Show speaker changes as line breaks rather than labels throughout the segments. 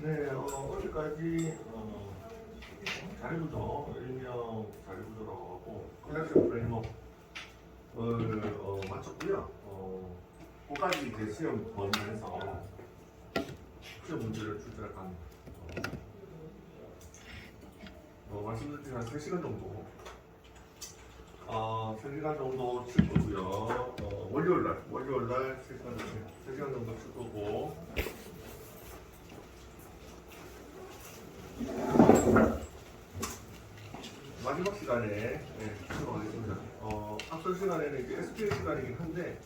네, 어제까지 자리구조, 일명 자리구조라고 하고 컬렉션 프레임워크를 마쳤고요. 그까지 이제 시험 범위에서 시험 문제를 출제할 겁니다. 말씀드린 한 3시간 정도 3시간 정도 칠 거고요. 월요일날 3시간 정도 칠 거고 마지막 시간에 출발하겠습니다. 앞선 시간에는 이제 SQL 시간이긴 한데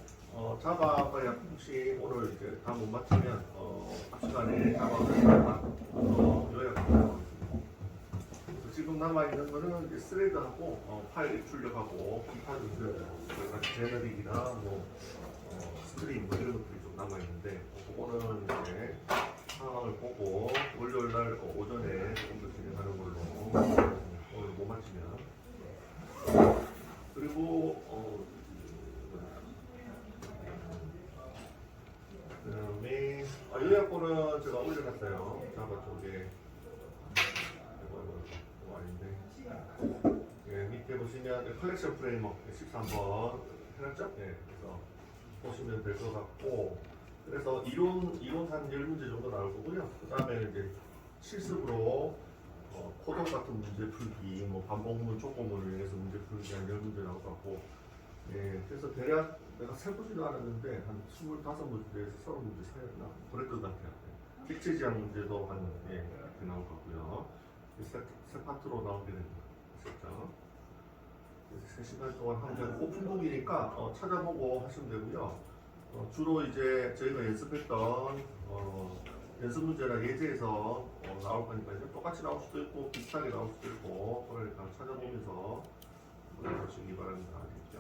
자바가 약 혹시 오늘 이제 다 못 맞추면 앞 시간에 자바를 요약하도록 하겠습니다. 지금 남아 있는 거는 이제 스레드하고 파일 입출력하고 기타 등등 제너릭이나 스트림 이런 것들이 좀 남아 있는데 그거는 이제 상황을 보고 월요일 날 오전에 좀 더 진행하는 걸로 오늘 못 맞추면 그리고 그다음에 요약본은 제가 올려놨어요. 자바 쪽에 이거 아닌데 밑에 보시면 컬렉션 프레임워크 13번 해놨죠? 네, 그래서 보시면 될 것 같고 그래서 이론 한 10문제 정도 나올 거고요. 그 다음에 이제 실습으로 코드 같은 문제 풀기, 반복문, 촉구문을 위해서 문제 풀기 한 10문제 나올 것 같고 그래서 대략 내가 세보지도 않았는데 한 25문제에서 30문제 사이였나? 그럴 것 같아요. 객체 지향 문제도 한 이렇게 나올 것 같고요. 세 파트로 나오게 됩니다. 아셨죠? 3시간 동안 하면 오픈북이니까 찾아보고 하시면 되고요. 주로 이제 저희가 연습했던 연습 문제나 예제에서 나올 거니까요. 똑같이 나올 수도 있고 비슷하게 나올 수도 있고 그러니까 찾아보면서 보시기 바랍니다. 알겠죠?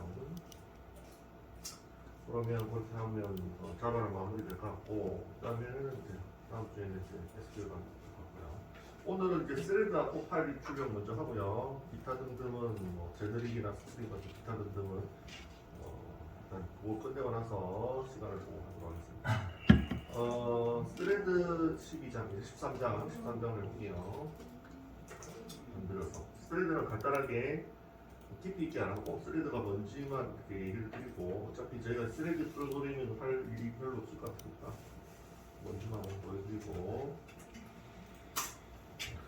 그러면 그렇게 하면 자바는 마무리될 것 같고 그다음에는 이제 다음 주에는 이제 SQL 가 같고요. 오늘은 이제 스레드하고 파일 입출력 먼저 하고요. 기타 등등은 제너릭이나 스트링 같은 기타 등등은 일단 그거 끝내고 나서 시간을 보고 하도록 하겠습니다. 스레드 12장, 13장을 해볼게요. 만들어서 스레드는 간단하게 깊이 있게 안 하고 스레드가 뭔지만 이렇게 얘기를 드리고 어차피 저희가 스레드 프로그래밍을 할 일이 별로 없을 것 같으니까 뭔지만 보여드리고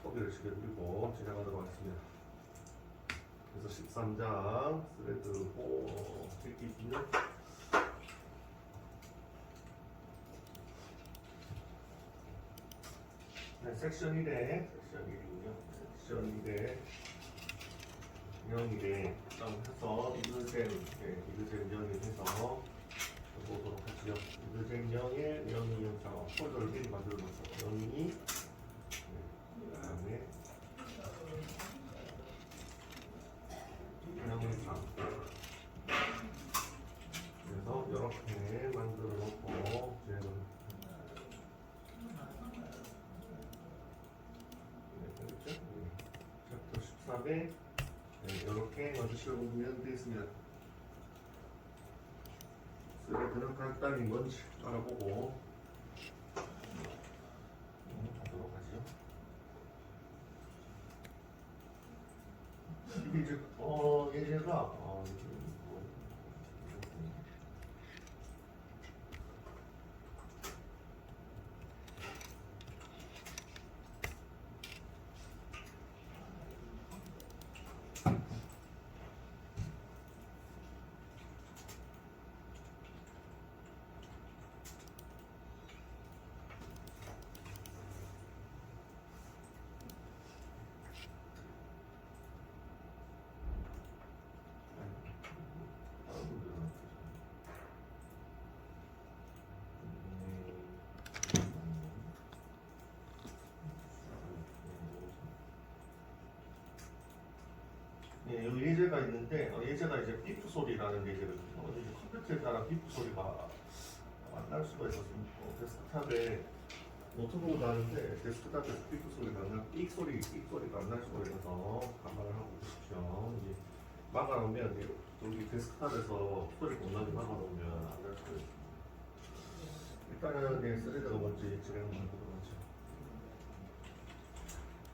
소개를 시켜드리고 진행하도록 하겠습니다. 그래서 13장 스레드고 깊이 있는 섹션 1에 섹션 1이군요. 섹션 1에 0일에 해서 이그잼 0일 해서 보도록 하죠. 이그잼 0일 0이 영상 폴더를 미리 만들어 놓죠. 0이 그 다음에 0상 그래서 이렇게 만들어 놓고 잼을 챕터 13에 이렇게 먼저 실어보면 되겠습니다. 스레드는 간단히 뭔지 알아보고 하도록 하죠. 이게 이제 예제가 여기 예제가 있는데 예제가 이제 비프 소리라는 예제거든요. 이제 컴퓨터에 따라 비프 소리가 안 날 수가 있어서 데스크탑에 노트북을 하는데 데스크탑에서 비프 소리가 안 나, 삑 소리가 안 날 수가 있어서 감안을 하고 계십시오. 이제 막아놓으면 여기 데스크탑에서 소리 공간이 막아놓으면 안 날 수가 있습니다. 일단은 스레드가 뭔지 진행을 해보도록 하죠.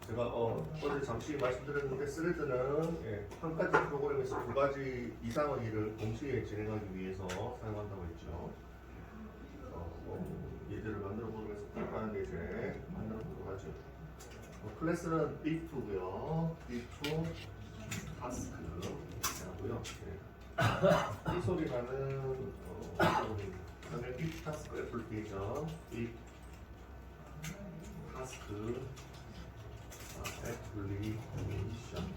제가 어제 잠시 말씀드렸는데 스레드는 한 가지 프로그램에서 두 가지 이상의 일을 동시에 진행하기 위해서 사용한다고 했죠. 예제를 만들어 보면서 간단한 예제 만들어 보도록 하죠. 클래스는 B2고요. B2 타스크라고요. 이 소리라는 그다음에 B 타스크 애플리케이션, B 타스크 애플리케이션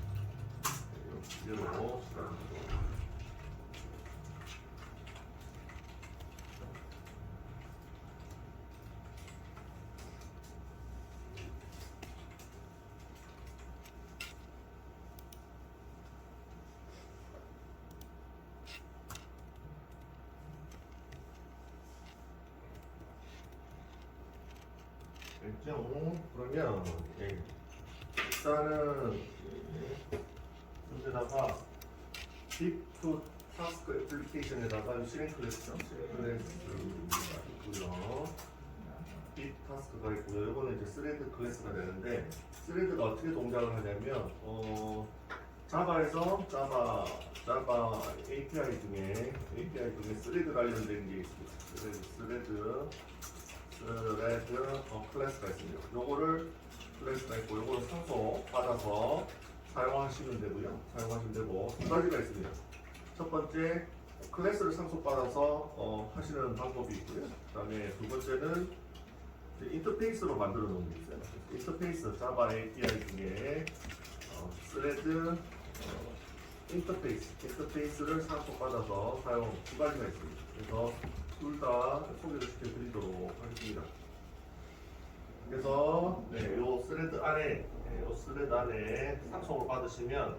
이대로 시작합니다. 됐죠? 그러면 일단은 여기다가 B2 타스크 애플리케이션에다가 실행 클래스가 있고요. B 타스크가 있고요. 이거는 이제 스레드 클래스가 되는데 스레드가 어떻게 동작을 하냐면 자바에서 자바 API 중에 스레드 관련된 게 있습니다. 스레드 클래스가 있습니다. 요거를 클래스가 있고 요거를 상소 받아서 사용하시면 되고요. 사용하시면 되고 두 가지가 있습니다. 첫 번째 클래스를 상속 받아서 하시는 방법이 있고요. 그다음에 두 번째는 인터페이스로 만들어 놓은 게 있어요. 인터페이스 자바 API 중에 스레드 인터페이스를 상속 받아서 사용 두 가지가 있습니다. 그래서 둘 다 소개를 시켜드리도록 하겠습니다. 그래서 요 스레드 안에 상속을 받으시면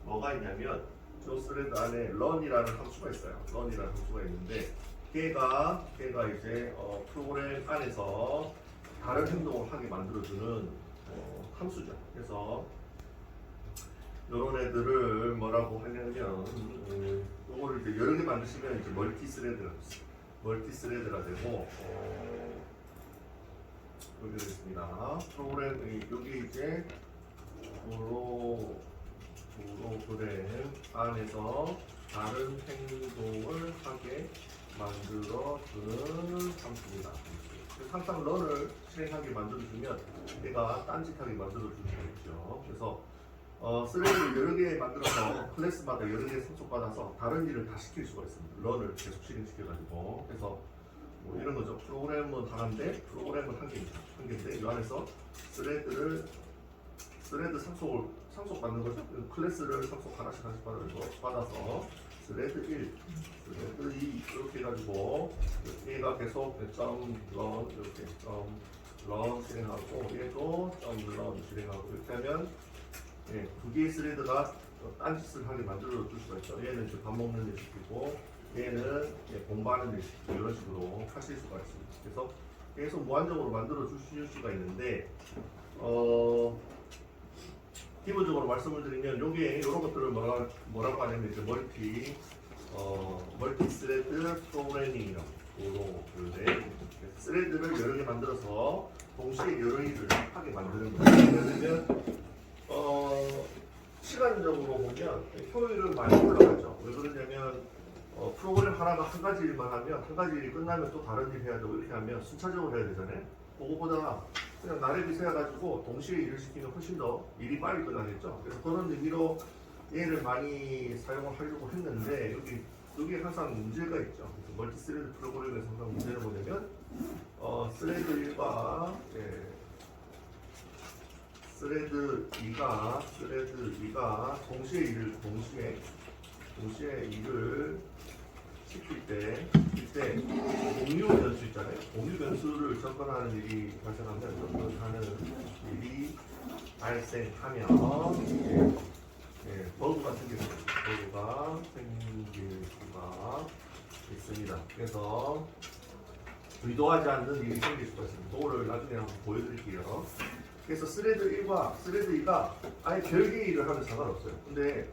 뭐가 있냐면 요 스레드 안에 run이라는 함수가 있어요. run이라는 함수가 있는데 걔가 이제 프로그램 안에서 다른 행동을 하게 만들어주는 함수죠. 그래서 이런 애들을 뭐라고 하냐면 요거를 이제 여러 개 만드시면 이제 멀티스레드가 되고 여기 있습니다. 프로그램 여기 이제 프로그램 안에서 다른 행동을 하게 만들어주는 함수입니다. 항상 런을 실행하게 만들어주면 얘가 딴짓하게 만들어줄 수가 있죠. 그래서 스레드를 여러 개 만들어서 클래스마다 여러 개 상속받아서 다른 일을 다 시킬 수가 있습니다. 런을 계속 실행시켜가지고. 그래서 뭐 이런 거죠. 프로그램은 하나인데 프로그램은 한 개인데 이 안에서 스레드 상속받는 거죠. 클래스를 상속 하나씩 받아서 스레드 1, 스레드 2 이렇게 해가지고 얘가 계속 .run 이렇게 .run 실행하고 얘도 .run 실행하고 이렇게 하면 두 개의 스레드가 딴짓을 하게 만들어 줄 수가 있죠. 얘는 밥 먹는 일 시키고 얘는 공부하는 일 시키고 이런 식으로 하실 수가 있습니다. 그래서 계속 무한적으로 만들어 주실 수가 있는데 기본적으로 말씀을 드리면 여기에 이런 것들을 뭐라고 하냐면 이제 멀티 스레드 프로그래밍이라고 스레드를 여러 개 만들어서 동시에 여러 일을 하게 만드는 거예요. 예를 들면 시간적으로 보면 효율은 많이 올라가죠. 왜 그러냐면 프로그램 하나가 한 가지 일만 하면 한 가지 일이 끝나면 또 다른 일 해야 되고 이렇게 하면 순차적으로 해야 되잖아요. 그거보다 그냥 나래비 세워가지고 동시에 일을 시키면 훨씬 더 일이 빨리 끝나겠죠. 그래서 그런 의미로 얘를 많이 사용을 하려고 했는데 여기 항상 문제가 있죠. 그래서 멀티 스레드 프로그램에서 항상 문제는 뭐냐면 스레드 1과 스레드 2가 동시에 일을 시킬 때 공유 변수 있잖아요. 공유 변수를 접근하는 일이 발생하면 버그가 생길 수가 있습니다. 그래서 의도하지 않는 일이 생길 수가 있습니다. 그거를 나중에 한번 보여드릴게요. 그래서 스레드 1과 스레드 2가 아예 별개의 일을 하면 상관없어요. 근데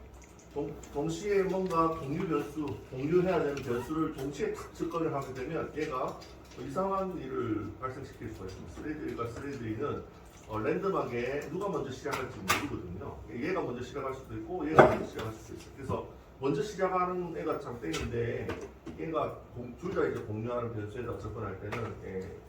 동시에 뭔가 공유해야 되는 변수를 동시에 탁 접근을 하게 되면 얘가 이상한 일을 발생시킬 수가 있습니다. 스레드 1과 스레드 2는 랜덤하게 누가 먼저 시작할지 모르거든요. 얘가 먼저 시작할 수도 있고 얘가 먼저 시작할 수도 있어요. 그래서 먼저 시작하는 애가 참 땡인데 얘가 둘 다 이제 공유하는 변수에다 접근할 때는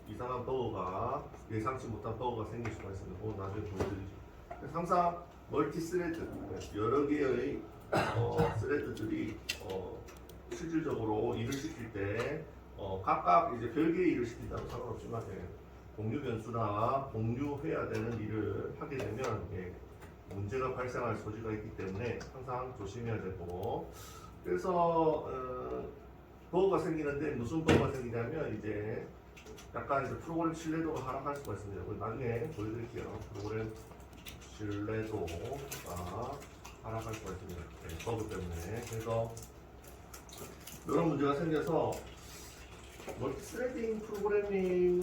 이상한 버그가 예상치 못한 버그가 생길 수가 있습니다. 그건 나중에 보여드리죠. 그래서 항상 멀티 스레드 여러 개의 스레드들이 실질적으로 일을 시킬 때 각각 이제 별개의 일을 시킨다고 상관없지만 공유 변수나 공유해야 되는 일을 하게 되면 문제가 발생할 소지가 있기 때문에 항상 조심해야 되고 그래서 버그가 생기는데 무슨 버그가 생기냐면 이제 약간 이제 프로그램 신뢰도가 하락할 수가 있습니다. 나중에 보여드릴게요. 프로그램 신뢰도가 하락할 수가 있습니다. 버그 때문에. 그래서 이런 문제가 생겨서 멀티 스레딩 프로그래밍을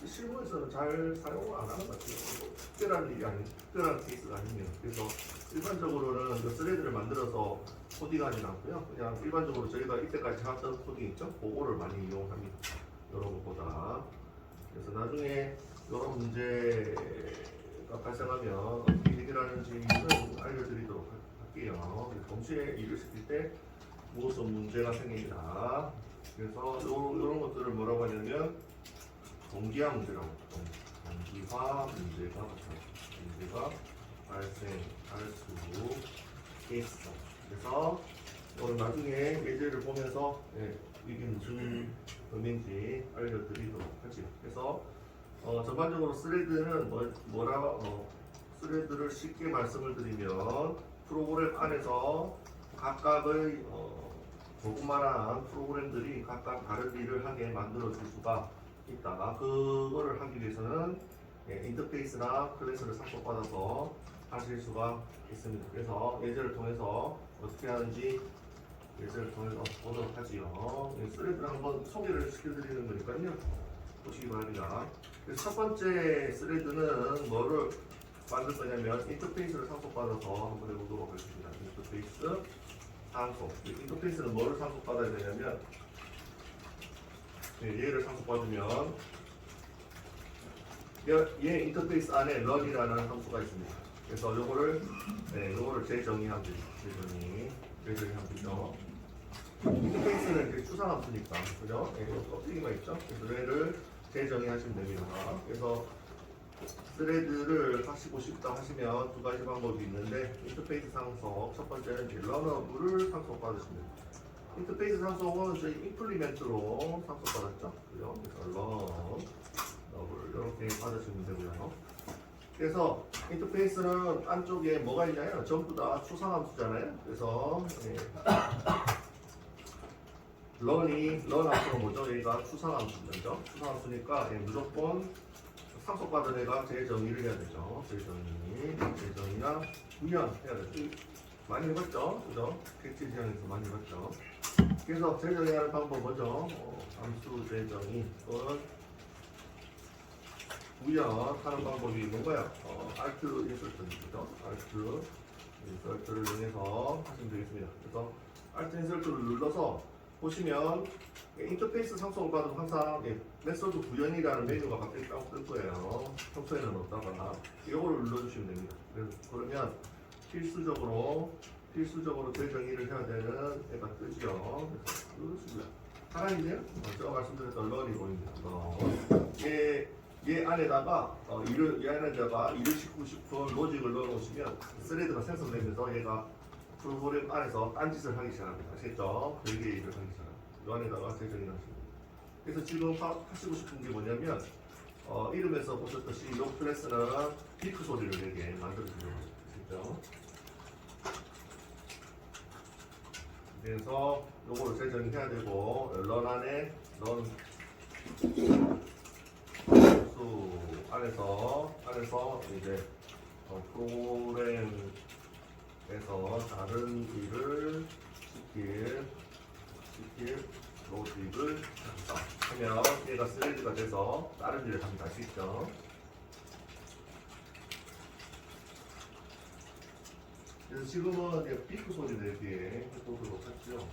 실무에서는 잘 사용을 안 하는 것 같아요. 특별한 일이 아닌 특별한 케이스가 아니면 그래서 일반적으로는 그 스레드를 만들어서 코딩하지는 않고요. 그냥 일반적으로 저희가 이때까지 하던 코딩 있죠? 그거를 많이 이용합니다. 이런 것보다. 그래서 나중에 이런 문제가 발생하면 어떻게 해결하는지는 알려드리도록 할게요. 동시에 일을 시킬 때 무슨 문제가 생깁니다. 그래서 이런 것들을 뭐라고 하냐면 동기화 문제라고 합니다. 동기화 문제가 발생할 수 있어. 그래서 오늘 나중에 예제를 보면서 이게 무슨 의미인지 알려드리도록 하죠. 그래서 전반적으로 스레드는 스레드를 쉽게 말씀을 드리면 프로그램 안에서 각각의 조그마한 프로그램들이 각각 다른 일을 하게 만들어 줄 수가 있다. 그거를 하기 위해서는 인터페이스나 클래스를 삭제받아서 하실 수가 있습니다. 그래서 예제를 통해서 어떻게 하는지 예제를 통해서 보도록 하지요. 스레드를 한번 소개를 시켜드리는 거니까요. 보시기 바랍니다. 그래서 첫 번째 스레드는 뭐를 만들 거냐면 인터페이스를 상속받아서 한번 해보도록 하겠습니다. 인터페이스 상속. 인터페이스는 뭐를 상속받아야 되냐면 얘를 상속받으면 얘 인터페이스 안에 run이라는 함수가 있습니다. 그래서 요거를 재정의하면 되죠. 재정의하면 되죠. 인터페이스는 이제 추상함수니까 그죠? 껍데기만 있죠. 그래서 얘를 재정의하시면 됩니다. 그래서 스레드를 하시고 싶다 하시면 두 가지 방법이 있는데 인터페이스 상속 첫 번째는 이제 런어블을 상속받으십니다. 인터페이스 상속은 저희 임플리멘트로 상속받았죠. 그죠? 그래서 런어블 이렇게 받으시면 되고요. 그래서 인터페이스는 안쪽에 뭐가 있냐면 전부 다 추상함수잖아요. 그래서 런 함수는 뭐죠? 얘가 추상함수죠. 추상함수니까 무조건 상속받은 애가 재정의를 해야 되죠. 재정의나 구현해야 되죠. 많이 해봤죠? 그죠? 객체 지향에서 많이 해봤죠. 그래서 재정의하는 방법 뭐죠? 함수 재정의 또는 구현하는 방법이 뭔가요? Alt 인설트죠. Alt 인설트를 이용해서 하시면 되겠습니다. 그래서 Alt 인설트를 눌러서 보시면 인터페이스 상속을 받으면 항상 메소드 구현이라는 메뉴가 갑자기 딱 뜰 거예요. 평소에는 없다가 이거를 눌러주시면 됩니다. 그러면 필수적으로 재정의를 해야 되는 애가 뜨죠. 그렇습니다. 하나님이요? 제가 말씀드렸던 런이 보입니다. 얘 안에다가 일을 싣고 싶은 로직을 넣어놓으시면 스레드가 생성되면서 얘가 프로그램 안에서 딴짓을 하기 시작합니다. 아시겠죠? 별개 일을 하기 시작합니다. 이 안에다가 재정의를 하십니다. 그래서 지금 하시고 싶은 게 뭐냐면 이름에서 보셨듯이 이 클래스는 비크 소리를 내게 만들어주려고 하죠. 그래서 요거를 재정의해야 되고 런 안에 런 수 안에서 이제 프로그램에서 다른 일을 시킬 로직을 하면 얘가 스레드가 돼서 다른 일을 합니다. 아시죠? 그래서 지금은 비크 소리 내기에 해보도록 했죠.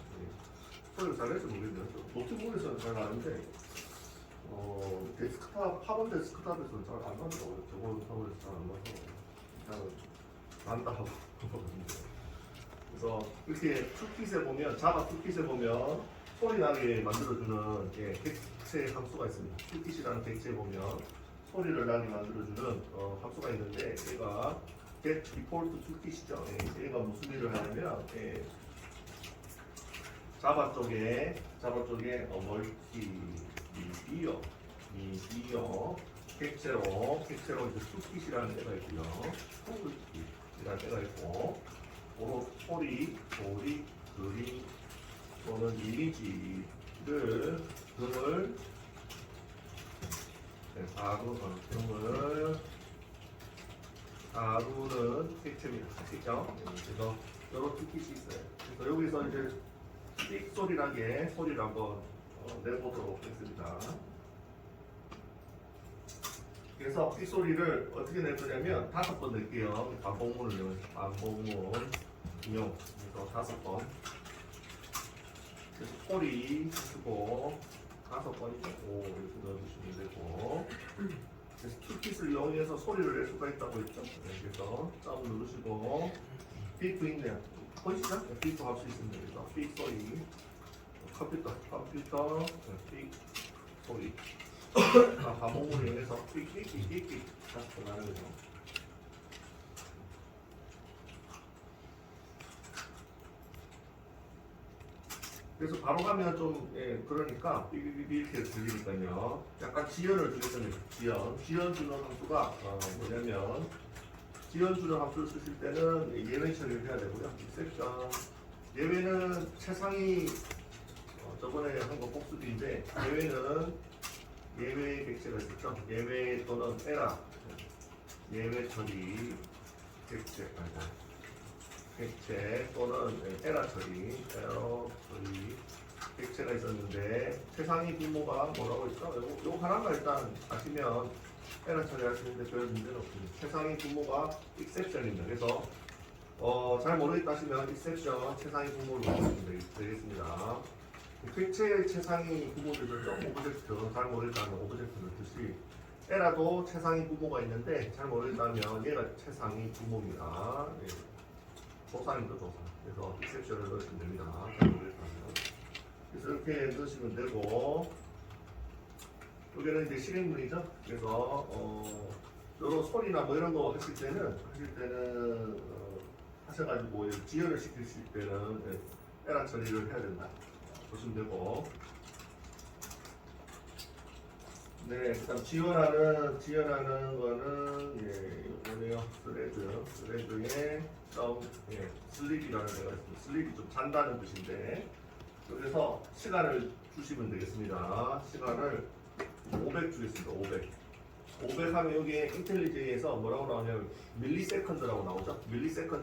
소리를 잘할지 모르겠네요. 노트북에서는 잘 나는데 데스크탑, 파본 데스크탑에서는 잘 안 나더라고요. 저거 파본에서 잘 안 나서 그냥 난다 하고 그래서 이렇게 툴킷에 보면, 자바 툴킷에 보면 소리 나게 만들어주는 객체 함수가 있습니다. 툴킷이라는 객체에 보면 소리를 나게 만들어주는 함수가 있는데, 얘가 get default 툴킷이죠. 얘가 무슨 일을 하냐면, 자바 쪽에 멀티 미디어 객체로 이제 툴킷이라는 애가 있고요. 툴킷이라는 애가 있고, 소리, 그림 또는 이미지를 등을 다루는 객체입니다. 아시죠? 그래서 여러 툴킷이 있어요. 그래서 여기서 이제 삑 소리라게 소리를 한번 내보도록 하겠습니다. 그래서 삑 소리를 어떻게 낼 거냐면 5번 낼게요. 반복문을 이용해서 반복문 인용. 그래서 5번. 그래서 소리 쓰고 5번이죠. 5 이렇게 넣어주시면 되고. 그래서 툴킷을 이용해서 소리를 낼 수가 있다고 했죠. 그래서 점 누르시고 삑도 있네요. 보이시죠? 삑도 할 수 있습니다. 그래서 삑 소리. 컴퓨터 삑 소리. 반복문을 이용해서 삑 다시 더 나는 거죠. 그래서 바로 가면 좀 그러니까 삐삐삐 이렇게 들리니까요. 약간 지연을 주겠습니다. 지연 주는 함수가 뭐냐면, 지연 주는 함수를 쓰실 때는 예외 처리를 해야 되고요. 섹션 예외는 최상위 저번에 한 거 복습인데, 예외 객체가 있었죠. 예외 또는 에라 예외 처리 객체 또는 에러 처리 객체가 있었는데, 최상위 분모가 뭐라고 했죠? 요거 하나만 일단 아시면 에러 처리하시는데 별 문제는 없습니다. 최상위 분모가 exception입니다. 그래서 잘 모르겠다 하시면 exception 최상위 분모를 보시면 되겠습니다. 객체의 최상위 분모들은 오브젝트, 잘 모르겠다면 오브젝트를 뜻이, 에라도 최상위 분모가 있는데 잘 모르겠다면 얘가 최상위 분모입니다. 조사입니다, 조사. 그래서 exception을 넣으시면 됩니다. 잘 모르겠다면. 그래서 이렇게 넣으시면 되고, 여기는 이제 실행문이죠. 그래서 여러 소리나 뭐 이런 거 하실 때는 하셔가지고 지연을 시키실 때는 에러 처리를 해야 된다 보시면 되고, 네, 그다음 지연하는 거는 뭐네요. 스레드에 슬립이라는 데가 있습니다. 슬립이 좀 잔다는 뜻인데, 그래서 시간을 주시면 되겠습니다. 시간을 500 주겠습니다. 500 하면 여기에 인텔리제이에서 뭐라고 나오냐면 밀리세컨드라고 나오죠.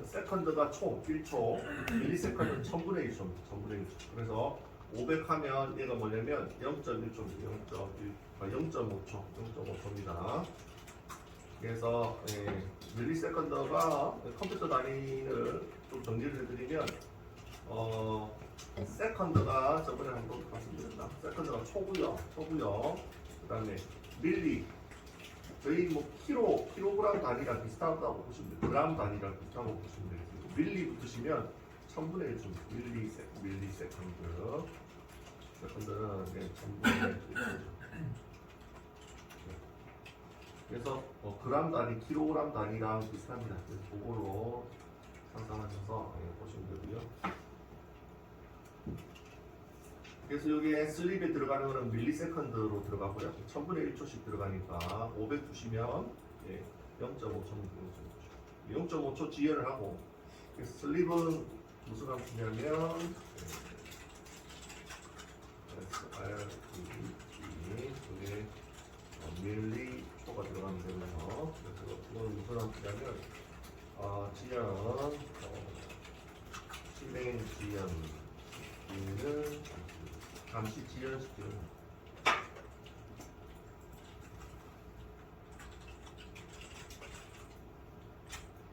세컨드가 초, 1초, 밀리세컨드는 1000분의 1초입니다. 1000분의 1초. 그래서 500 하면 얘가 뭐냐면 0.1초입니다. 0.5초입니다. 그래서 밀리세컨드가 컴퓨터 단위를 좀 정리를 해드리면, 세컨드가 저번에 한번 말씀드렸나? 세컨드가 초고요. 그 다음에 밀리, 저희 뭐 킬로그램 단위랑 비슷하다고 보시면 돼요. 그램 단위랑 비슷하다고 보시면 되겠습니다. 밀리 붙으시면 1000분의 1초, 밀리세컨드. 세컨드는 1000분의 1초. 그래서 그램 단위, 킬로그램 단위랑 비슷합니다. 그래서 그거로 상상하셔서 보시면 되고요. 그래서 여기에 슬립에 들어가는 거는 밀리세컨드로 들어가고요. 1000분의 1초씩 들어가니까 500 두시면 0.5초 0.5초 지연을 하고, 슬립은 무슨 함수냐면 이게 밀리초가 들어가면 되면서, 그래서 이건 무슨 함수냐면 지연 실행 지연을 잠시 지연시키는.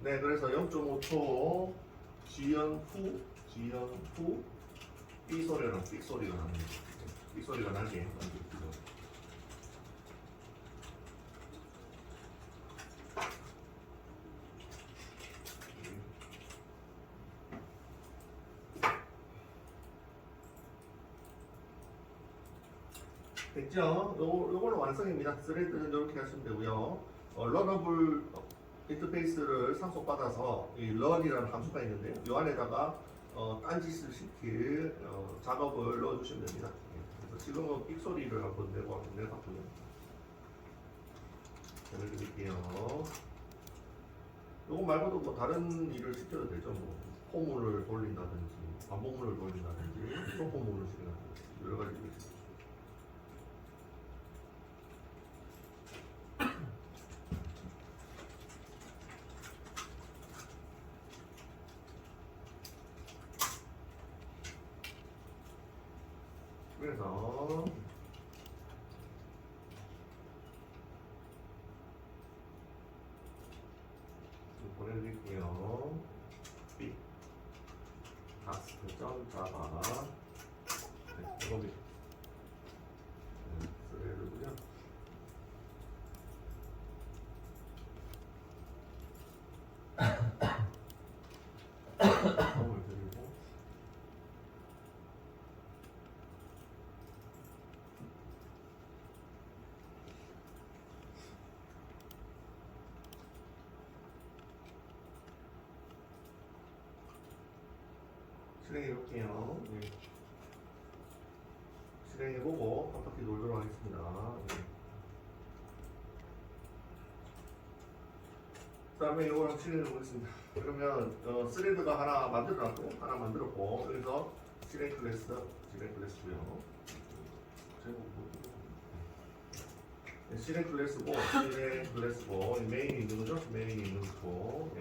네, 그래서 0.5초 지연 후 삑 소리가 나는 거죠. 삑 소리가 나게 만들어주죠. 됐죠? 요걸로 완성입니다. 스레드는 이렇게 하시면 되고요. 러너블 인터페이스를 상속받아서 이 런이라는 함수가 있는데요. 이 안에다가 딴짓을 시킬 작업을 넣어주시면 됩니다. 그래서 지금은 삑소리를 한번 내봤고요. 전해드릴게요. 요거 말고도 뭐 다른 일을 시켜도 되죠. 뭐 포문을 돌린다든지 반복문을 돌린다든지 소포문을 실행한다든지 여러 가지 일을 시켜요. 그래서 보내드릴게요. B task.java 이겁니다. 스레드고요. 선물 드리고 실행해볼게요. 네. 실행해보고 한 바퀴 돌도록 하겠습니다. 네. 그 다음에 이거랑 실행해보겠습니다. 그러면 스레드가 하나 만들어놨고 하나 만들었고 그래서 실행 클래스고요. 네, 실행 클래스고 메인이 있는 거죠? 메인이 있는 거고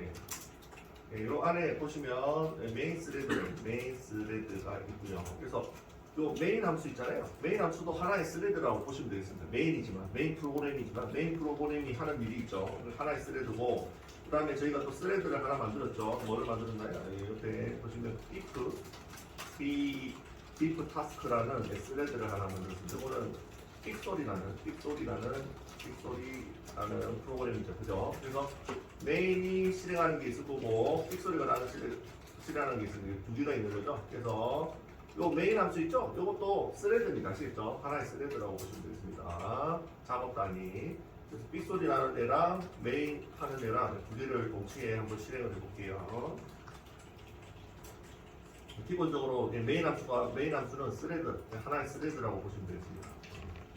네, 요 안에 보시면 메인 스레드가 있고요. 그래서 요 메인 함수 있잖아요. 메인 함수도 하나의 스레드라고 보시면 되겠습니다. 메인 프로그램이 하는 일이 있죠. 하나의 스레드고 그 다음에 저희가 또 스레드를 하나 만들었죠. 뭐를 만들었나요? 옆에 보시면 if task라는 스레드를 하나 만들었습니다. 이거는 삑소리라는 프로그램이죠. 그죠? 그래서 메인이 실행하는 게 있을 거고 삑소리가 나는 실행하는 게 있을 두 개가 있는 거죠. 그래서 요 메인 함수 있죠? 요것도 스레드입니다. 아시겠죠? 하나의 스레드라고 보시면 되겠습니다. 작업 단위. 그래서 삑소리 나는 애랑 메인 하는 애랑 두 개를 동시에 한번 실행을 해볼게요. 기본적으로 메인 함수는 스레드, 하나의 스레드라고 보시면 되겠습니다.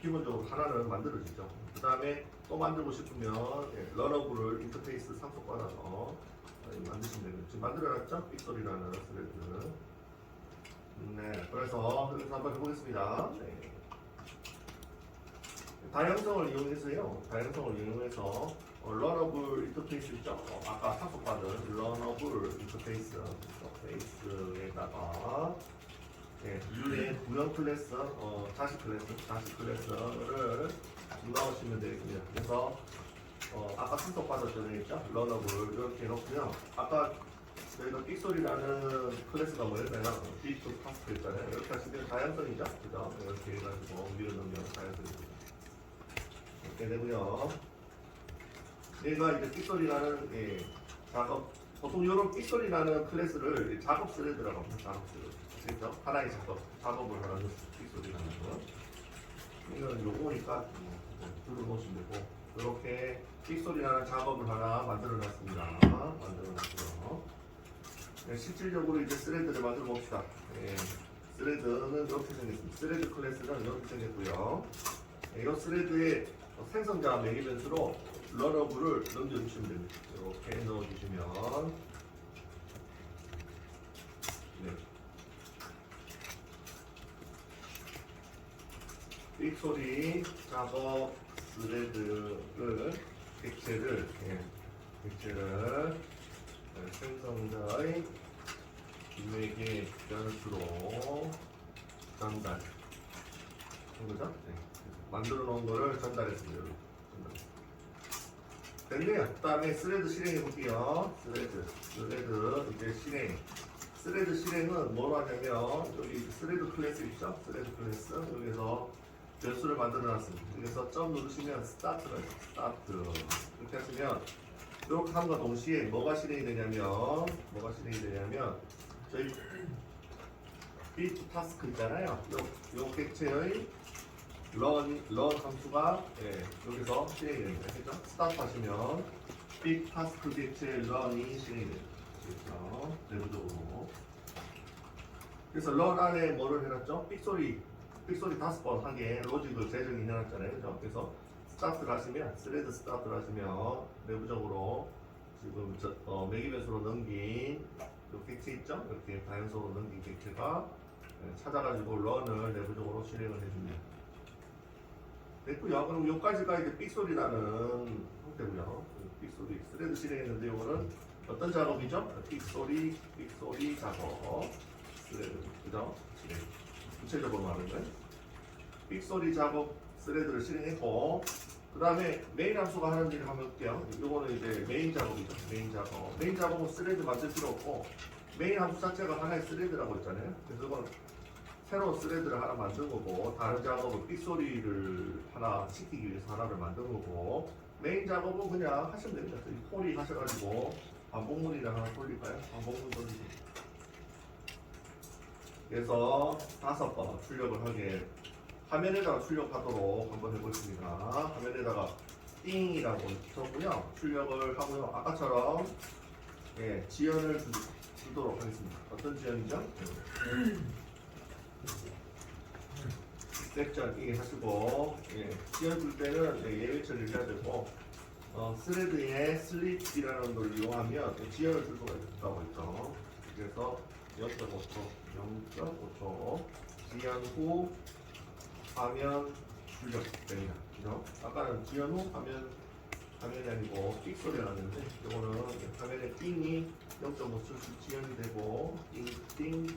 기본적으로 하나는 만들어지죠. 그 다음에 또 만들고 싶으면 러너블을 인터페이스 상속받아서 만드시면 됩니다. 지금 만들어놨죠? 삑소리라는 스레드. 네, 그래서 여기서 한번 해보겠습니다. 네. 다양성을 이용해서 러너블 인터페이스 있죠? 아까 상속받은 러너블 인터페이스에다가 유의 구형 클래스, 자식 클래스를 넣으시면 되겠습니다. 그래서 아까 상속받았잖아요, 러너블 이렇게 해놓고요. 아까 저희가 삑소리라는 클래스가 뭐였나요? B2 타스크 있잖아요. 이렇게 하시면 다양성이죠? 그죠? 이렇게 해가지고 밀어넣으면 다양성입니다. 이렇게 되고요. 얘가 이제 삑소리라는 작업, 보통 이런 삑소리라는 클래스를 작업 스레드라고 합니다. 작업 스레드. 그렇죠? 하나의 작업을 하는 삑소리라는 거. 이건 요거니까 들어놓으시면 되고, 이렇게 삑소리라는 작업을 하나 만들어놨습니다. 네, 실질적으로 이제 스레드를 만들어 봅시다. 스레드는 이렇게 생겼습니다. 스레드 클래스는 이렇게 생겼고요. 이 스레드의 생성자 매기변수로 러너블을 넘겨주시면 됩니다. 이렇게 넣어주시면 삑소리 작업 스레드를 객체를 생성자의 기획의 변수로 전달. 그죠? 만들어 놓은 거를 전달했습니다. 됐네요. 그 다음에 스레드 실행해 볼게요. 스레드 이제 실행. 스레드 실행은 뭐로 하냐면 여기 스레드 클래스 있죠? 스레드 클래스 여기서 변수를 만들어 놨습니다. 여기서 점 누르시면 스타트를 해요. 스타트 이렇게 하시면 이렇게 함과 동시에 뭐가 실행이 되냐면 저희 B2 타스크 있잖아요. 요 객체의 런 함수가 여기서 실행이 됩니다. 그죠? 스타트 하시면 big task get의 run이 실행이 됩니다. 그렇죠? 내부적으로. 그래서 런 안에 뭐를 해놨죠? 삑소리 5번 하게 로직을 재정이 해놨잖아요. 그죠? 그래서 스타트를 하시면 스레드 스타트를 하시면 내부적으로 지금 매기 변수로 넘긴 그 객체 있죠? 이렇게 다연속으로 넘긴 객체가 찾아가지고 런을 내부적으로 실행을 해줍니다. 됐고요. 그럼 여기까지가 이제 삑소리 나는 형태고요. 삑소리 스레드 실행했는데 이거는 어떤 작업이죠? 삑소리 작업 스레드 그죠? 실행. 구체적으로 말하면 삑소리 작업 스레드를 실행했고 그 다음에 메인 함수가 하는 일을 한번 볼게요. 이거는 이제 메인 작업이죠. 메인 작업은 스레드 만들 필요 없고 메인 함수 자체가 하나의 스레드라고 했잖아요. 그래서 이건 새로운 스레드를 하나 만든 거고 다른 작업은 삑소리를 하나 시키기 위해서 하나를 만든 거고 메인 작업은 그냥 하시면 됩니다. 이 폴이 하셔가지고 반복문이랑 하나 돌릴까요? 반복문 돌리기. 그래서 5번 출력을 하게 화면에다가 출력하도록 한번 해보겠습니다. 화면에다가 띵이라고 적고요. 출력을 하고요. 아까처럼 지연을 주도록 하겠습니다. 어떤 지연이죠? 섹션 이 하시고 지연 줄 때는 예외 처리를 해야 되고 스레드에 슬립이라는 걸 이용하면 지연을 줄 수가 있다고 했죠. 그래서 0.5초 지연 후 화면 출력됩니다. 그죠? 아까는 지연 후 화면이 아니고 삑 소리가 났는데 이거는 화면에 띵이 0.5초씩 지연이 되고 띵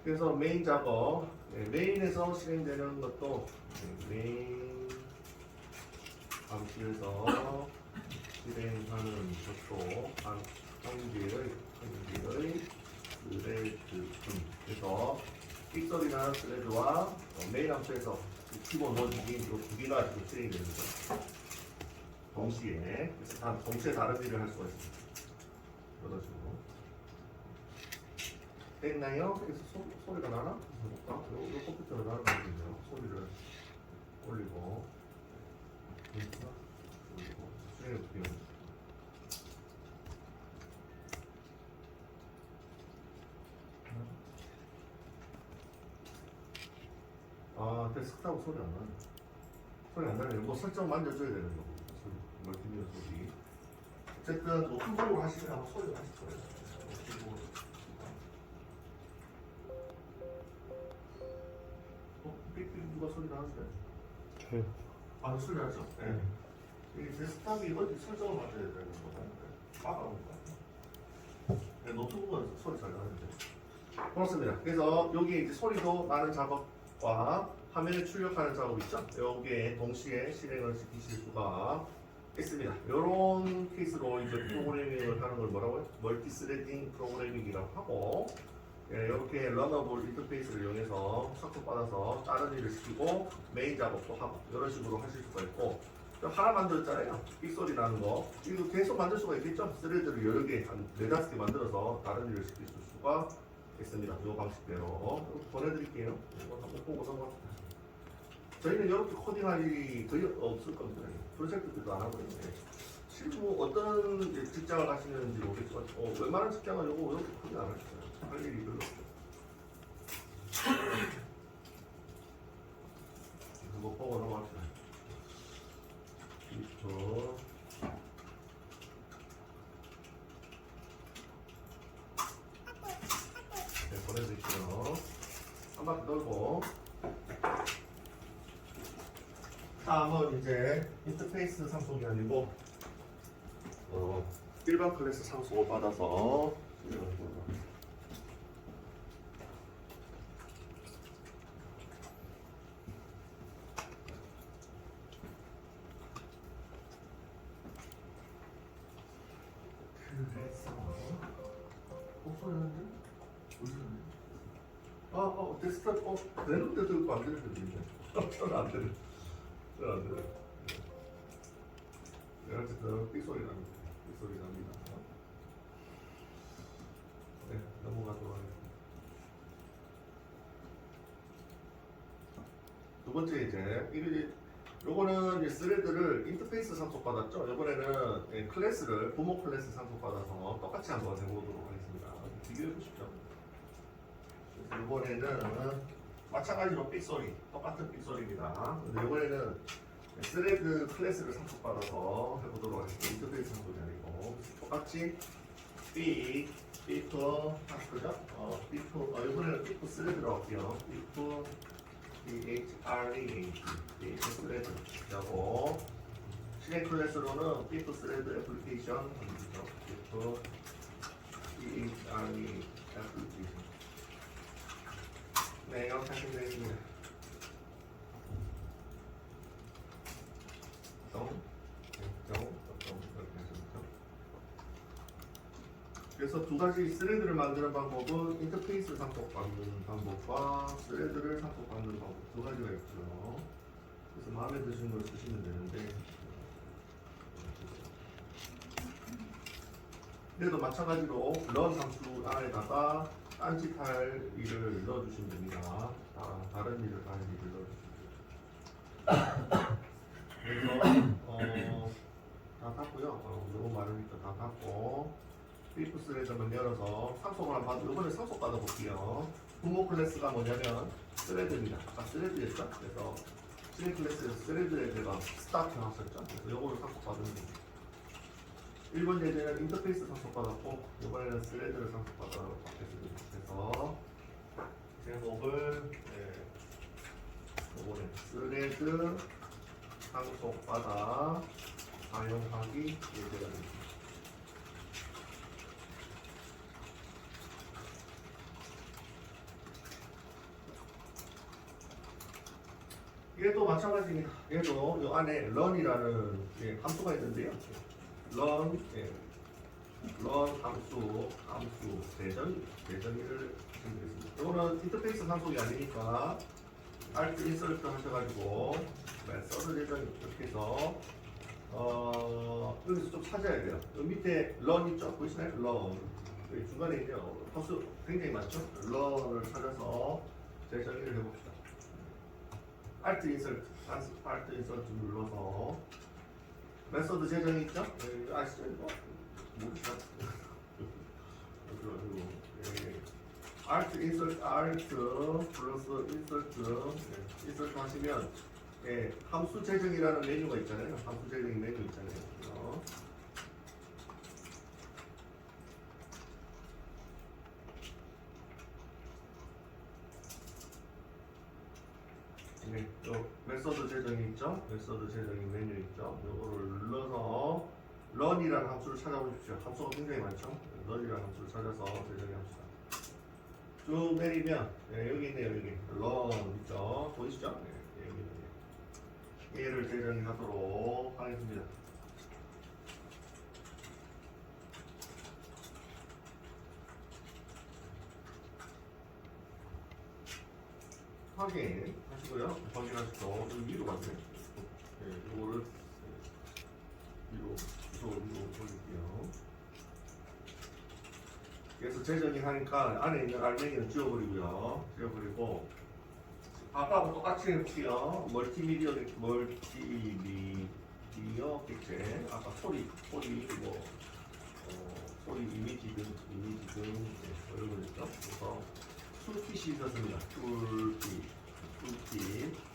그래서 메인 작업 메인에서 실행되는 것도 메인 함수에서 실행하는 것도 한개의 스레드 그래서 삑소리 나는 스레드와 메인 함수에서 기본 로직이 두 개가 지금 실행이 됩니다. 동시에 그래서 동시에 다른 일을 할 수가 있습니다. 이런 식으로 됐나요? 그래서 소리가 나나? 볼까? 요 컴퓨터로 나는 거거든요. 소리를 올리고 실행을 어떻게 해요? 데스크탑 소리 안 나네. 소리 안 나네. 뭐 설정 만져줘야 되는 거고. 소리, 멀티미디어 소리. 어쨌든 높은 소리로 하시면 아마 소리가 나실 거예요. 삑삑 누가 소리 나는데?
저요.
아, 소리 나죠? 네. 이 데스크탑이 어디 설정을 맞춰야 되는 거예요. 막아놓은 거예요. 네, 노트북은 소리 잘 나는데. 그렇습니다. 그래서 여기 이제 소리도 나는 작업과 화면에 출력하는 작업 있죠? 여기에 동시에 실행을 시키실 수가 있습니다. 이런 케이스로 이제 프로그래밍을 하는 걸 뭐라고요? 멀티스레딩 프로그래밍이라고 하고 이렇게 러너블 인터페이스를 이용해서 삭제받아서 다른 일을 시키고 메인 작업도 하고 이런 식으로 하실 수가 있고 하나 만들었잖아요. 삑소리 나는 거 이거 계속 만들 수가 있겠죠? 스레드를 여러 개, 한 4, 5개 만들어서 다른 일을 시킬 수가 있습니다. 이 방식대로 보내드릴게요. 이거 한번 보고 넘어갑시다. 저희는 이렇게 코딩할 일이 거의 없을 겁니다. 프로젝트들도 안 하고요. 실무 어떤 직장을 가시는지 모르겠지만 웬만한 직장은 이렇게 코딩 안 하시죠. 할 일이 별로 없어요. 이거 보고 넘어갑시다. 이거 보내드릴게요. 한 바퀴 돌고 다음은 이제 인터페이스 상속이 아니고 일반 클래스 상속을 받아서 데스크탑 되는 데도 있고 안 되는 데도 있네. 저는 안 되는. 저는 안 되는. 어쨌든 삑소리 납니다. 삑소리 납니다. 네, 넘어가도록 하겠습니다. 두 번째 요거는 이제 스레드를 인터페이스 상속받았죠. 이번에는 클래스를 부모 클래스 상속받아서 똑같이 한번 해보도록 하겠습니다. 비교해 보십시오. 그래서 이번에는 마찬가지로 빅소리, 똑같은 빅소리입니다. 근데 이번에는 스레드 클래스를 상속받아서 해보도록 하겠습니다. 인터페이스 상속이 아니고 똑같이 삐프 그죠? 이번에는 삐프 스레드라고 할게요. 삐프 PHREAD 스레드 하고 실행 클래스로는 삐프 스레드 애플리케이션 하죠. 삐프 PHREAD 애플리케이션. 네, 이렇게 하시면 되겠습니다. 그래서 두 가지 스레드를 만드는 방법은 인터페이스 상속받는 방법과 스레드를 상속받는 방법 두 가지가 있고요. 그래서 마음에 드시는 걸 쓰시면 되는데 그래도 마찬가지로 run 함수 안에다가 딴짓할 일을 넣어주시면 됩니다. 다른 일을 넣어주시면 돼요. 그래서 다 닫고요. 너무 많으니까 다 닫고 삐프 스레드만 열어서 상속을 한번 받고 이번에 상속 받아볼게요. 부모 클래스가 뭐냐면 스레드입니다. 아까 스레드였죠? 그래서 실행 클래스에서 스레드에 제가 스타트 해놨었죠? 그래서 요거를 상속 받으면 됩니다. 1번 예제는 인터페이스 상속 받았고 이번에는 스레드를 상속 받았습니다. 그래서 제목을 요번에 스레드 상속 받아 사용하기 예제가 됩니다. 얘도 마찬가지입니다. 얘도 이 안에 run이라는 함수가 있는데요. run 함수 대전이를 준비했습니다. 이거는 인터페이스 상속이 아니니까 alt insert 하셔가지고 메서드 대전 이렇게 해서 여기서 좀 찾아야 돼요. 여기 밑에 run 있죠? 보이시나요? run 여기 중간에 있네요. 허수 굉장히 많죠? run을 찾아서 재정의를 해봅시다. Alt insert 눌러서 메소드 재정이 있죠? 아시죠? 모르시나? Alt 플러스 insert 하시면 함수 재정이라는 메뉴가 있잖아요. 함수 재정이 메뉴 있잖아요. 메소드 재정이 있죠? 메소드 재정이 메뉴 있죠? 이거를 눌러서 run이라는 함수를 찾아보십시오. 함수가 굉장히 많죠? run이라는 함수를 찾아서 재정합시다. 쭉 내리면 여기 있네요. 여기 run 있죠? 보이시죠? 여기 있네요. 얘를 재정하도록 하겠습니다. 확인 하시고요. 확인하시고 위로 가세요. 이거를 위로 올릴게요. 그래서 재정이 하니까 안에 있는 알맹이는 지워버리고요. 지워버리고 아까하고 똑같이 해볼게요. 멀티미디어 객체 아까 소리 뭐 소리 이미지 등 이런 거 있죠. 그래서 툴킷이 있었습니다. 툴킷.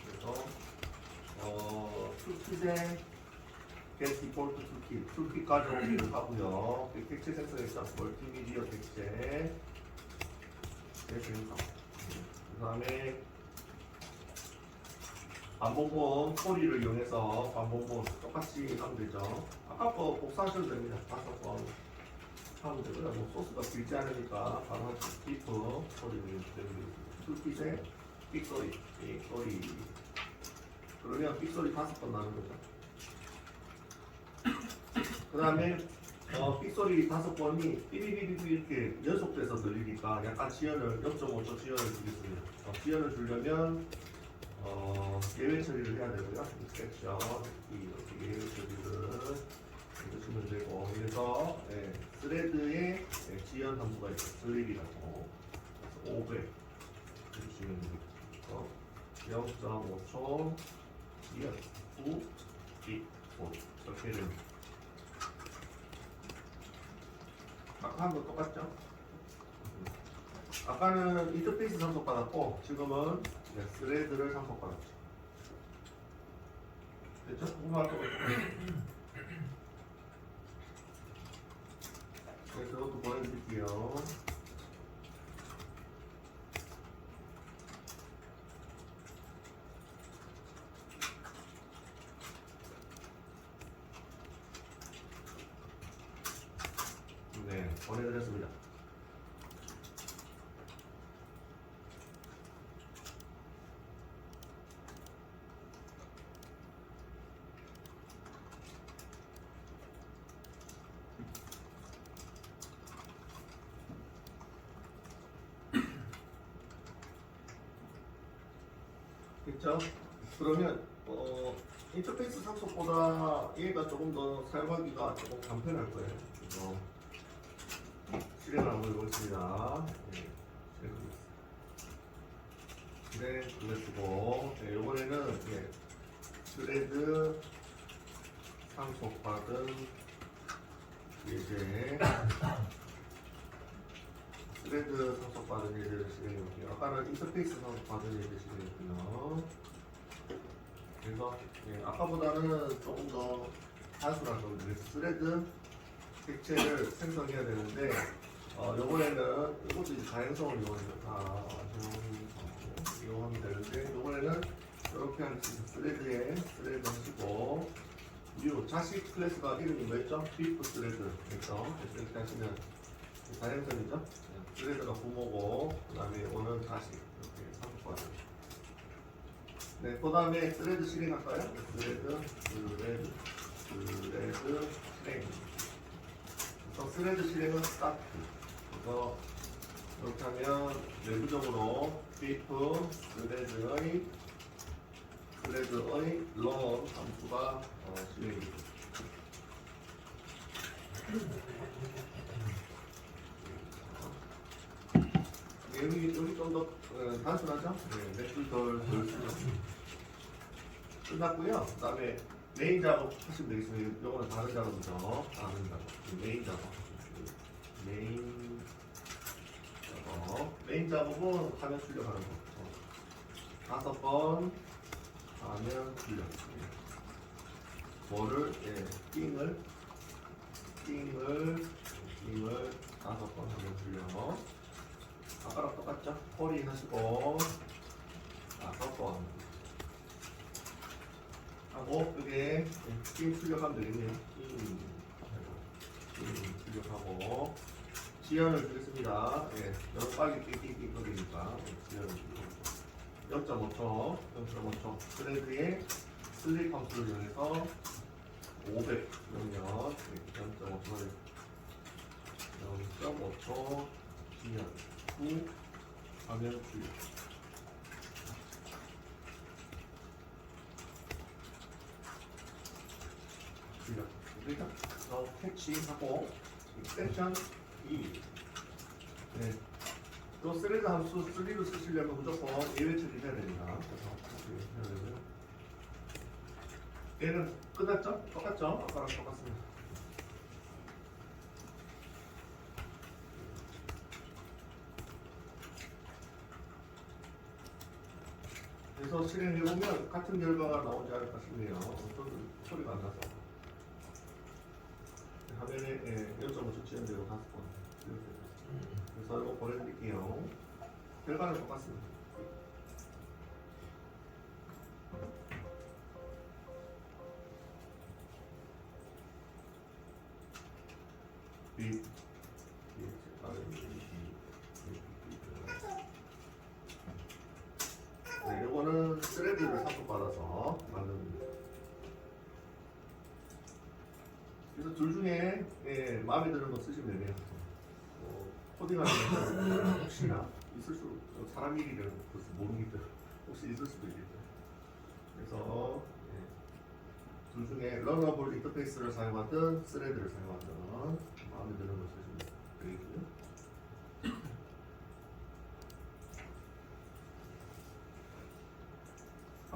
그래서 툴킷에 get default 툴킷 가져오기를 하고요. 객체 생성했죠. 멀티미디어 객체 생성. 그 다음에 반복본 소리를 이용해서 반복본 똑같이 하면 되죠. 아까 거 복사하셔도 됩니다. 5번 하면 되고요. 뭐 소스가 길지 않으니까 바로 하시죠. 디프 소리를 툴킷에 삑소리 그러면 삑소리 5번 나는 거죠. 그 다음에 삑소리 5번이 삐비비비비 이렇게 연속돼서 들리니까 약간 지연을 0.5초 지연을 주겠습니다. 지연을 주려면 예외 처리를 해야 되고요. 섹션 이렇게 예외 처리를 해주시면 되고 그래서 스레드에 지연 함수가 있어요. 슬립이라고 500 해주시면 되고 0.5초, 2, 9, 2, 5 이렇게 됩니다. 아까 한 거 똑같죠? 아까는 인터페이스 상속받았고 지금은 스레드를 상속받았죠. 됐죠? 그래서 이것도 보내드릴게요. 네, 보내드렸습니다. 됐죠? 그러면 인터페이스 상속보다 얘가 조금 더 사용하기가 조금 간편할 거예요. 그래서 실행을 한번 해보겠습니다. 네, 실행 쓰고 네, 이번에는 스레드 상속받은 예제 스레드 상속받은 예제를 실행해볼게요. 아까는 인터페이스 상속받은 예제 실행했고요. 그래서 아까보다는 조금 더 단순한 겁니다. 스레드 객체를 생성해야 되는데 요번에는 이것도 이제 다양성을 이용하면 되는데 요번에는 이렇게 하는 스레드에 스레드 하시고 뉴 자식 클래스가 이름이 뭐였죠? 비프 스레드 그래서 이렇게 하시면 다양성이죠? 스레드가 부모고 그 다음에 오는 자식 이렇게 상속받아요. 네, 그 다음에 스레드 실행할까요? 스레드 실행. 그래서 스레드 실행은 스타트. 그래서 이렇게 하면 내부적으로 비프 스레드의 런 함수가 실행이 됩니다. 여기 좀 더 단순하죠? 네, 몇 줄 덜 쓰죠. 끝났고요. 그 다음에 메인 작업 하시면 되겠습니다. 이거는 다른 작업이죠. 다른 작업. 메인 작업. 메인 작업은 화면 출력하는 거. 5번 화면 출력. 뭐를 띵을 5번 화면 출력. 아까랑 똑같죠? 콜인 하시고 5번 하고 여기에 띵 출력하면 되겠네요. 띵 출력하고 지연을 주겠습니다. 너무 빨리 띵띵띵 거리니까 지연을 주고 0.5초 스레드에 슬립 함수를 이용해서 500 그러면 0.5초 지연 후 화면 출력 그러니까 캐치하고 섹션 2 네. 또 스레드 함수 3로 쓰시려면 무조건 예외 처리해야 됩니다. 그래서 얘는 끝났죠? 똑같죠? 아까랑 똑같습니다. 그래서 실행해보면 같은 결과가 나오지 않을까 싶네요. 어떤 소리가 안 나서. 화면에 0.5초 지연되고 5번. 그래서 이거 보내드릴게요. 결과는 똑같습니다. 네, 이거는 스레드를 상속받아서 만든 겁니다. 그래서 둘 중에 마음에 드는 거 쓰시면 되네요. 코딩하는 혹시나 있을 수 사람 일이라는 것을 모르기 때문에 혹시 있을 수도 있겠죠. 그래서 둘 중에 러너블 인터페이스를 사용하든 스레드를 사용하든 마음에 드는 걸 쓰시면 되겠고요.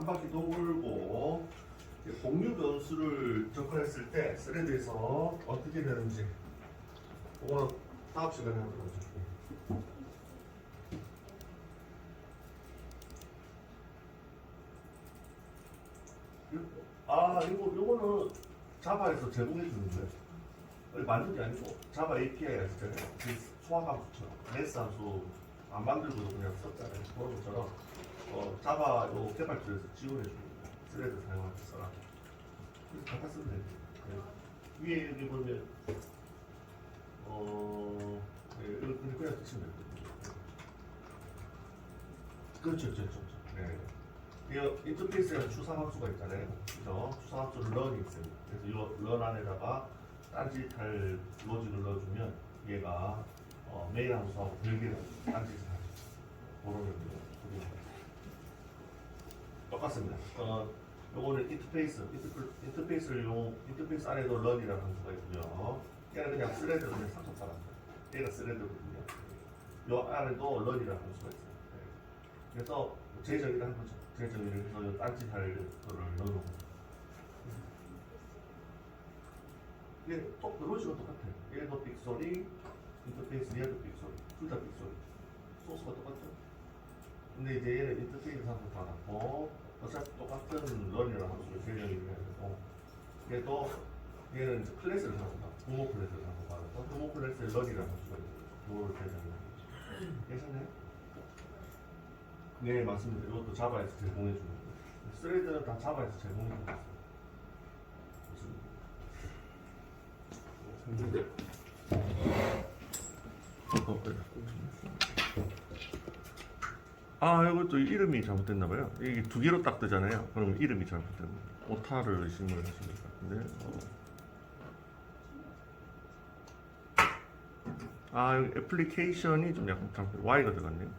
한 바퀴 돌고 공유 변수를 접근했을 때 스레드에서 어떻게 되는지 그거는 다음 시간에 하도록 하죠. 요거는 자바에서 제공해 주는 거예요. 만든 게 아니고 자바 API가 있잖아요. 그 수학 함수처럼 매스 함수 안 만들고도 그냥 썼잖아요. 그런 것처럼 자바 요 개발줄에서 지원해 주는 거예요. 스레드 사용하면서 써라. 그래서 갖다 쓰면 돼요. 네. 위에 여기 보면 이렇게 그냥 쓰시면 돼요. 그렇죠. 네. 이 인터페이스에는 추상함수가 있잖아요. 그죠? 추상함수를 런이 있어요. 그래서 이 런 안에다가 딴짓할 로직을 넣어주면 얘가 메인 함수하고 별개로 딴짓을 하죠. 그런 의미로 똑같습니다. 요거는 인터페이스를 인터페이스 안에도 런이라는 함수가 있고요. 얘는 그냥 스레드로 그냥 상속받았어요. 얘가 스레드거든요. 요 안에도 런이라는 함수가 있어요. 네. 그래서 제정의를 한 거죠. 제정의를 해서 딴짓할 거를 넣어놓고. 이게 로직은 똑같아요. 얘도 빅소리, 인터페이스 얘도 빅소리, 둘 다 빅소리. 소스가 똑같죠. 근데 이제 얘는 인터페이스 함수 받았고 어차피 똑같은 런이라는 함수를 제정의를 해야 되고 얘는 이제 클래스를 상호받아 부모 클래스를 상호받아서 부모 클래스에 런이라는 함수가 있어요. 그거를 제정의를 하죠. 괜찮나요? 네, 맞습니다. 이것도 자바에서 제공해 주는 거예요. 스레드는 다 자바에서 제공해 주는 거예요. 이것도 이름이 잘못됐나봐요. 이게 두 개로 딱 뜨잖아요. 그럼 이름이 잘못된 거예요. 오타를 의심을 하시는 것 같은데. 여기 애플리케이션이 좀 약간 잘못, Y가 들어갔네요.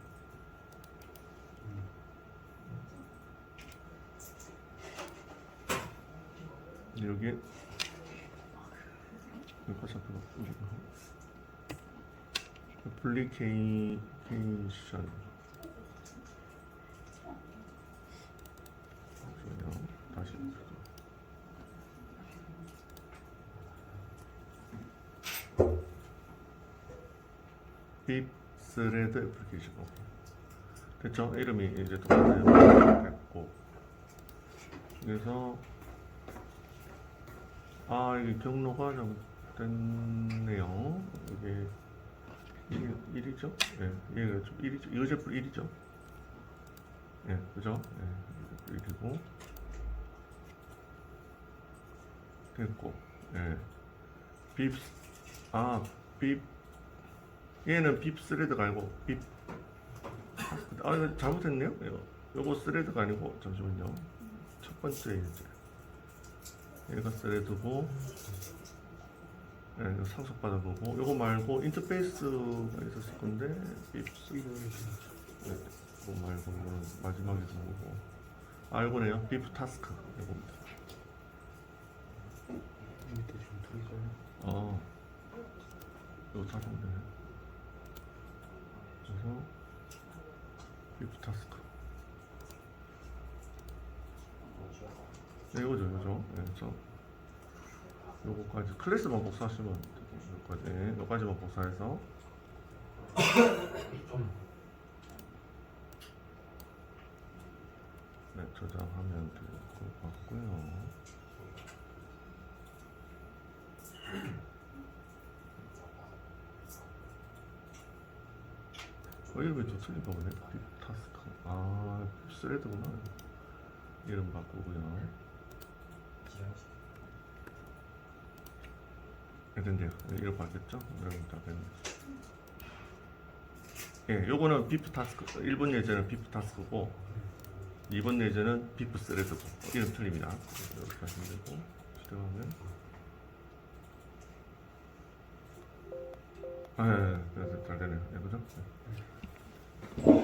여기 애플리케이션 다시 빕스레드 애플리케이션 됐죠? 이름이 이제 똑같아요. 됐고 그래서 이게 경로가 잘못됐네요. 이게 1이죠? 예, 얘가 좀 1이죠? 이 제품 1이죠? 예, 그죠? 예, 1이고 됐고, 예, 빕 얘는 빕 스레드가 아니고 빕 이거 잘못했네요. 요거 스레드가 아니고 잠시만요. 첫 번째 이제 얘가 스레드고 이거 상속받은 거고 요거 말고 인터페이스가 있었을 건데 빕스 이거 말고 이거는 마지막에 쓴 거고 이거네요. 빕 타스크 이겁니다.
밑에 지금 두 개잖아요.
이거 찾으면 되네. 그래서 빕 타스크 네, 이거죠. 네, 그래서 요거까지 클래스만 복사하시면 요까지만 복사해서 네, 저장하면 될 것 같고요. 이름이 또 틀린가 보네. 빅 타스크. 스레드구나. 이름 바꾸고요. 됐네요. 이렇게 바뀌었죠? 이러면 다 됐네. 예, 요거는 비프 타스크. 1번 예제는 비프 타스크고 2번 예제는 비프 스레드고 이름 틀립니다. 이렇게 하시면 되고 실행하면 그래서 잘 되네요. 네, 그죠? 네.